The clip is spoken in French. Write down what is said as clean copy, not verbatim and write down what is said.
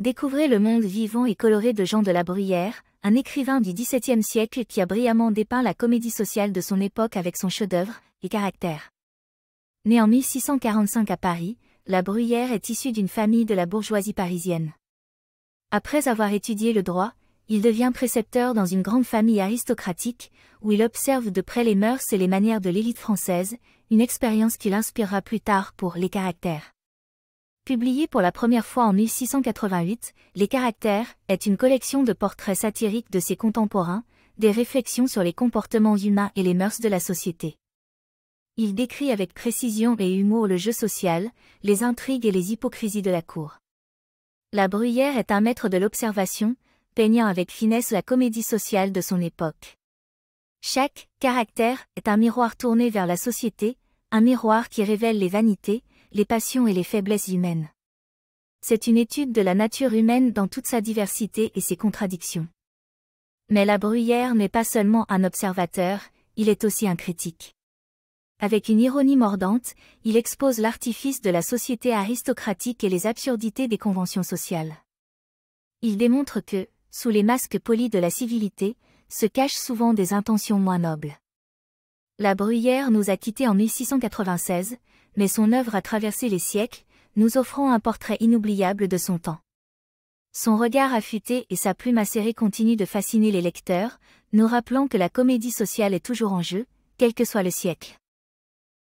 Découvrez le monde vivant et coloré de Jean de la Bruyère, un écrivain du XVIIe siècle qui a brillamment dépeint la comédie sociale de son époque avec son chef-d'œuvre, Les Caractères. Né en 1645 à Paris, la Bruyère est issu d'une famille de la bourgeoisie parisienne. Après avoir étudié le droit, il devient précepteur dans une grande famille aristocratique, où il observe de près les mœurs et les manières de l'élite française, une expérience qui l'inspirera plus tard pour Les Caractères. Publié pour la première fois en 1688, Les Caractères est une collection de portraits satiriques de ses contemporains, des réflexions sur les comportements humains et les mœurs de la société. Il décrit avec précision et humour le jeu social, les intrigues et les hypocrisies de la cour. La Bruyère est un maître de l'observation, peignant avec finesse la comédie sociale de son époque. Chaque caractère est un miroir tourné vers la société, un miroir qui révèle les vanités, les passions et les faiblesses humaines. C'est une étude de la nature humaine dans toute sa diversité et ses contradictions. Mais la Bruyère n'est pas seulement un observateur, il est aussi un critique. Avec une ironie mordante, il expose l'artifice de la société aristocratique et les absurdités des conventions sociales. Il démontre que, sous les masques polis de la civilité, se cachent souvent des intentions moins nobles. La Bruyère nous a quittés en 1696, mais son œuvre a traversé les siècles, nous offrant un portrait inoubliable de son temps. Son regard affûté et sa plume acérée continuent de fasciner les lecteurs, nous rappelant que la comédie sociale est toujours en jeu, quel que soit le siècle.